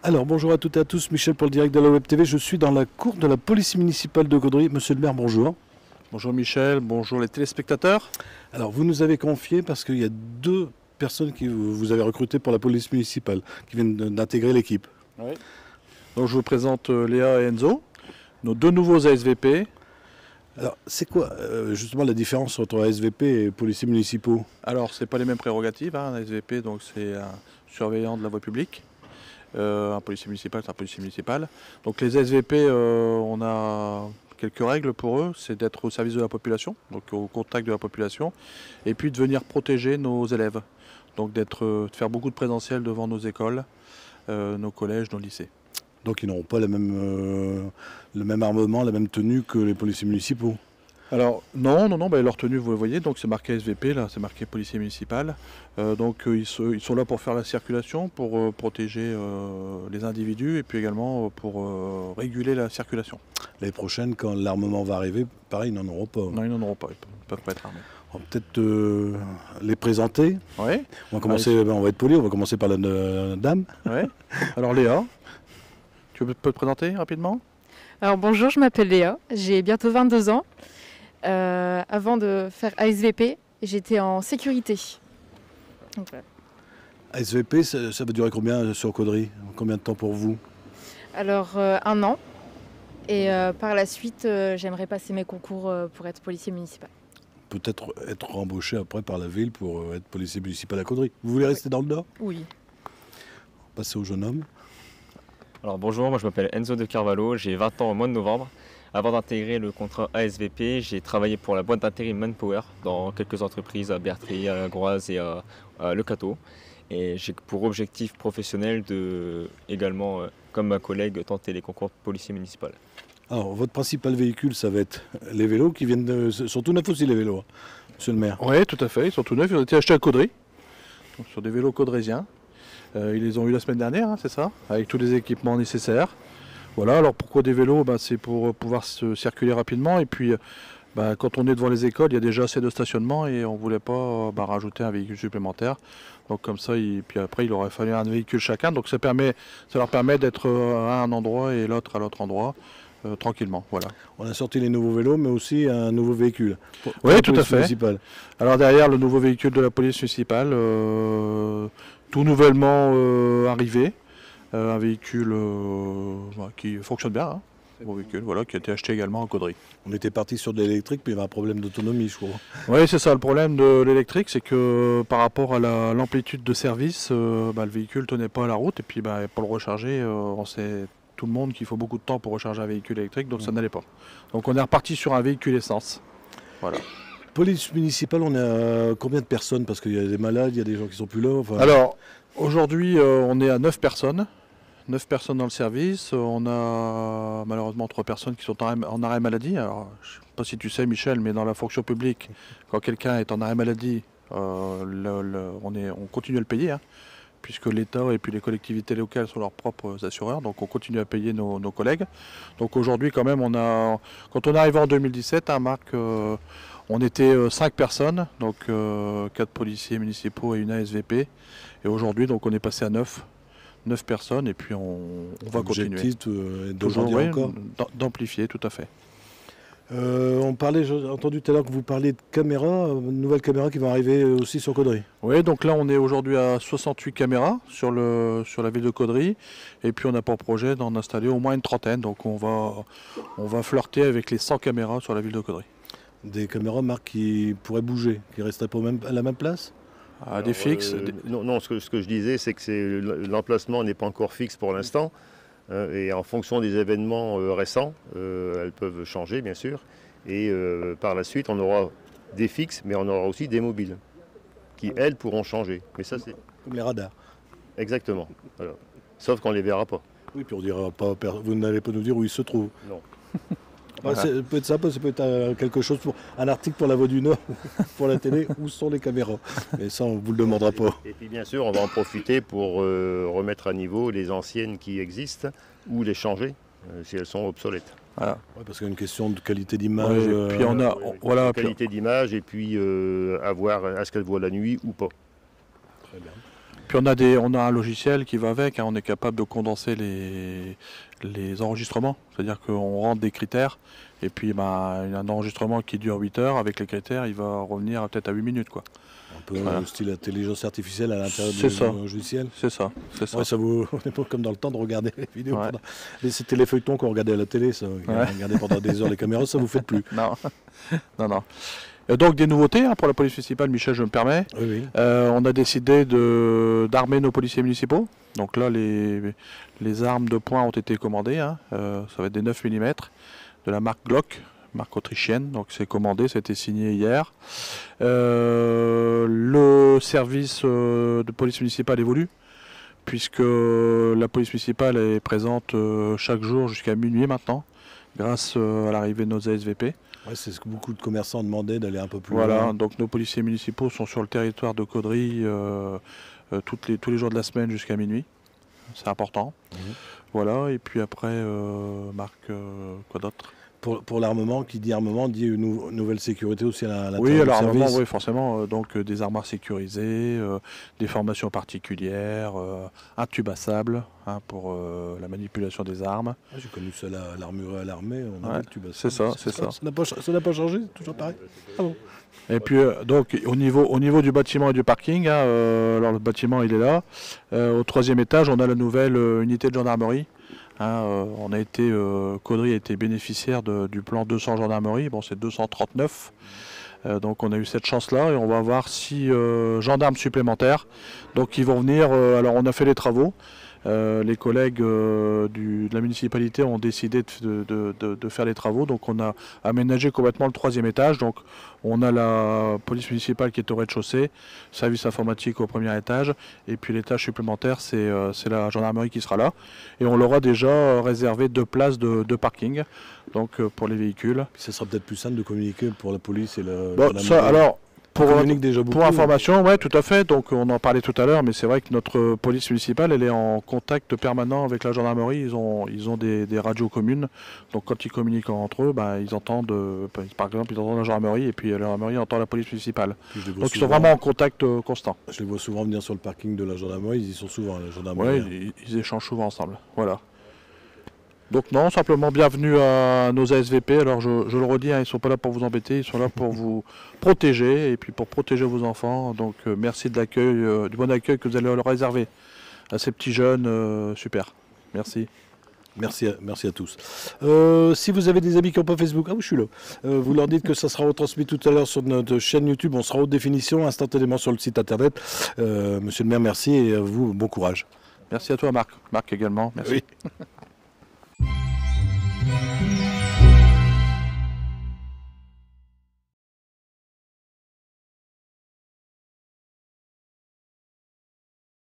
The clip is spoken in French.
Alors bonjour à toutes et à tous, Michel pour le direct de la Web TV. Je suis dans la cour de la police municipale de Caudry. Monsieur le maire, bonjour. Bonjour Michel, bonjour les téléspectateurs. Alors vous nous avez confié parce qu'il y a deux personnes que vous avez recrutées pour la police municipale qui viennent d'intégrer l'équipe. Oui. Donc je vous présente Léa et Enzo, nos deux nouveaux ASVP. Alors c'est quoi justement la différence entre ASVP et policiers municipaux? Alors c'est pas les mêmes prérogatives, hein. Un ASVP donc c'est un surveillant de la voie publique. Un policier municipal, c'est un policier municipal. Donc les SVP, on a quelques règles pour eux, c'est d'être au service de la population, donc au contact de la population, et puis de venir protéger nos élèves. Donc de faire beaucoup de présentiel devant nos écoles, nos collèges, nos lycées. Donc ils n'auront pas le même armement, la même tenue que les policiers municipaux? Alors non, leur tenue vous le voyez, donc c'est marqué SVP, là c'est marqué policier municipal. Donc ils sont là pour faire la circulation, pour protéger les individus et puis également pour réguler la circulation. L'année prochaine, quand l'armement va arriver, pareil, ils n'en auront pas. Non, ils n'en auront pas, ils ne peuvent pas être armés. On va peut-être les présenter. Oui. On va commencer, on va être poli, on va commencer par la dame. Oui. Alors Léa, tu peux te présenter rapidement? Alors bonjour, je m'appelle Léa, j'ai bientôt 22 ans. Avant de faire ASVP, j'étais en sécurité. Donc, voilà. ASVP, ça va durer combien sur Caudry? Combien de temps pour vous? Alors 1 an. Et par la suite, j'aimerais passer mes concours pour être policier municipal. Peut-être être embauché après par la ville pour être policier municipal à Caudry. Vous voulez rester dans le Nord? Oui. Passer au jeune homme. Alors bonjour, moi je m'appelle Enzo de Carvalho, j'ai 20 ans au mois de novembre. Avant d'intégrer le contrat ASVP, j'ai travaillé pour la boîte d'intérim Manpower dans quelques entreprises à Bertry, à Groise et à Le Cateau. Et j'ai pour objectif professionnel de également, comme ma collègue, tenter les concours de policier municipal. Alors, votre principal véhicule, ça va être les vélos qui viennent de... Sont tout neufs aussi les vélos, hein, monsieur le maire? Oui, tout à fait, ils sont tout neufs, ils ont été achetés à Caudry, donc sur des vélos caudrésiens. Ils les ont eu la semaine dernière, hein, c'est ça, avec tous les équipements nécessaires. Voilà, alors pourquoi des vélos? C'est pour pouvoir se circuler rapidement et puis quand on est devant les écoles, il y a déjà assez de stationnement et on ne voulait pas rajouter un véhicule supplémentaire. Donc comme ça, puis après il aurait fallu un véhicule chacun, donc ça leur permet d'être à un endroit et l'autre à l'autre endroit. Tranquillement, voilà. On a sorti les nouveaux vélos, mais aussi un nouveau véhicule. Oui, tout à fait. Municipale. Alors derrière, le nouveau véhicule de la police municipale, tout nouvellement arrivé. Un véhicule qui fonctionne bien, hein. Un beau véhicule, voilà, qui a été acheté également à Caudry. On était parti sur de l'électrique, puis il y avait un problème d'autonomie, je crois. Oui, c'est ça, le problème de l'électrique, c'est que par rapport à l'amplitude de service, le véhicule ne tenait pas à la route, et puis pour le recharger, on sait tout le monde qu'il faut beaucoup de temps pour recharger un véhicule électrique, donc ça n'allait pas. Donc on est reparti sur un véhicule essence. Voilà. Police municipale, on a combien de personnes? Parce qu'il y a des malades, il y a des gens qui sont plus là. Enfin... Alors, aujourd'hui, on est à 9 personnes. 9 personnes dans le service. On a malheureusement 3 personnes qui sont en arrêt maladie. Alors, je ne sais pas si tu sais, Michel, mais dans la fonction publique, quand quelqu'un est en arrêt maladie, on continue à le payer, hein, puisque l'État et puis les collectivités locales sont leurs propres assureurs. Donc on continue à payer nos collègues. Donc aujourd'hui, quand même, quand on est arrivé en 2017, hein, Marc, on était 5 personnes, donc 4 policiers municipaux et une ASVP. Et aujourd'hui, donc on est passé à 9 personnes et puis on va continuer. D'aujourd'hui encore d'amplifier, tout à fait. J'ai entendu tout à l'heure que vous parliez de caméras, une nouvelle caméra qui va arriver aussi sur Caudry. Oui, donc là on est aujourd'hui à 68 caméras sur la ville de Caudry et puis on a pour projet d'en installer au moins une trentaine. Donc on va flirter avec les 100 caméras sur la ville de Caudry. Des caméras, Marc, qui pourraient bouger, qui ne resteraient pas à la même place? Des fixes Non, ce que je disais, c'est que l'emplacement n'est pas encore fixe pour l'instant. Et en fonction des événements récents, elles peuvent changer, bien sûr. Et par la suite, on aura des fixes, mais on aura aussi des mobiles, qui, elles, pourront changer. Mais ça, c'est... Comme les radars. Exactement. Voilà. Sauf qu'on ne les verra pas. Oui, puis on dira pas, vous n'allez pas nous dire où ils se trouvent. Non. Voilà. Ça peut être sympa, ça peut être quelque chose pour un article pour la Voix du Nord, pour la télé, où sont les caméras. Mais ça, on ne vous le demandera pas. Et puis bien sûr, on va en profiter pour remettre à niveau les anciennes qui existent ou les changer si elles sont obsolètes. Voilà. Ouais, parce qu'il y a une question de qualité d'image. Puis on a qualité d'image et puis à voir est-ce qu'elle voit la nuit ou pas. Très bien. Puis on a un logiciel qui va avec, hein, on est capable de condenser les enregistrements. C'est-à-dire qu'on rentre des critères et puis un enregistrement qui dure 8 heures, avec les critères, il va revenir peut-être à 8 minutes, quoi. Un peu style intelligence artificielle à l'intérieur du logiciel. C'est ça. Ouais, on n'est pas comme dans le temps de regarder les vidéos. C'était les feuilletons qu'on regardait à la télé, ça. Regarder pendant des heures les caméras, ça vous fait plus. Non. Donc des nouveautés pour la police municipale, Michel, je me permets. Oui. On a décidé d'armer nos policiers municipaux. Donc là, les armes de poing ont été commandées. Ça va être des 9 mm de la marque Glock, marque autrichienne. Donc c'est commandé, ça a été signé hier. Le service de police municipale évolue, puisque la police municipale est présente chaque jour jusqu'à minuit maintenant, grâce à l'arrivée de nos ASVP. Ouais, c'est ce que beaucoup de commerçants demandaient, d'aller un peu plus loin. Voilà, donc nos policiers municipaux sont sur le territoire de Caudry tous les jours de la semaine jusqu'à minuit. C'est important. Voilà, et puis après, Marc, quoi d'autre ? Pour l'armement, qui dit armement, dit une nouvelle sécurité aussi à l'intérieur du service. L'armement, oui, forcément. Donc des armoires sécurisées, des formations particulières, un tube à sable pour la manipulation des armes. J'ai connu ça l'armure à l'armée, on avait le tube à sable. C'est ça. Ça n'a pas changé, toujours pareil. Ah bon. Et puis donc au niveau du bâtiment et du parking, alors le bâtiment il est là. Au 3e étage, on a la nouvelle unité de gendarmerie. Caudry a été bénéficiaire du plan 200 gendarmerie, bon c'est 239, donc on a eu cette chance-là et on va avoir 6 gendarmes supplémentaires, donc ils vont venir, alors on a fait les travaux, les collègues de la municipalité ont décidé de faire les travaux, donc on a aménagé complètement le 3e étage, donc on a la police municipale qui est au rez-de-chaussée, service informatique au 1er étage, et puis l'étage supplémentaire c'est la gendarmerie qui sera là, et on leur a déjà réservé 2 places de parking, donc pour les véhicules. Puis ça sera peut-être plus simple de communiquer pour la police et le... Pour information, ouais, tout à fait. Donc on en parlait tout à l'heure, mais c'est vrai que notre police municipale, elle est en contact permanent avec la gendarmerie. Ils ont des radios communes. Donc quand ils communiquent entre eux, ils entendent, par exemple, ils entendent la gendarmerie et puis la gendarmerie entend la police municipale. Donc ils sont vraiment en contact constant. Je les vois souvent venir sur le parking de la gendarmerie. Ils y sont souvent, la gendarmerie. Oui, ils échangent souvent ensemble. Voilà. Donc non, simplement bienvenue à nos ASVP. Alors je le redis, ils ne sont pas là pour vous embêter, ils sont là pour vous protéger et puis pour protéger vos enfants. Donc merci de l'accueil, du bon accueil que vous allez leur réserver à ces petits jeunes. Super, merci. Merci à tous. Si vous avez des amis qui n'ont pas Facebook, je suis là. Vous leur dites que ça sera retransmis tout à l'heure sur notre chaîne YouTube. On sera haute définition, instantanément sur le site internet. Monsieur le maire, merci et à vous, bon courage. Merci à toi Marc. Marc également, merci. Oui.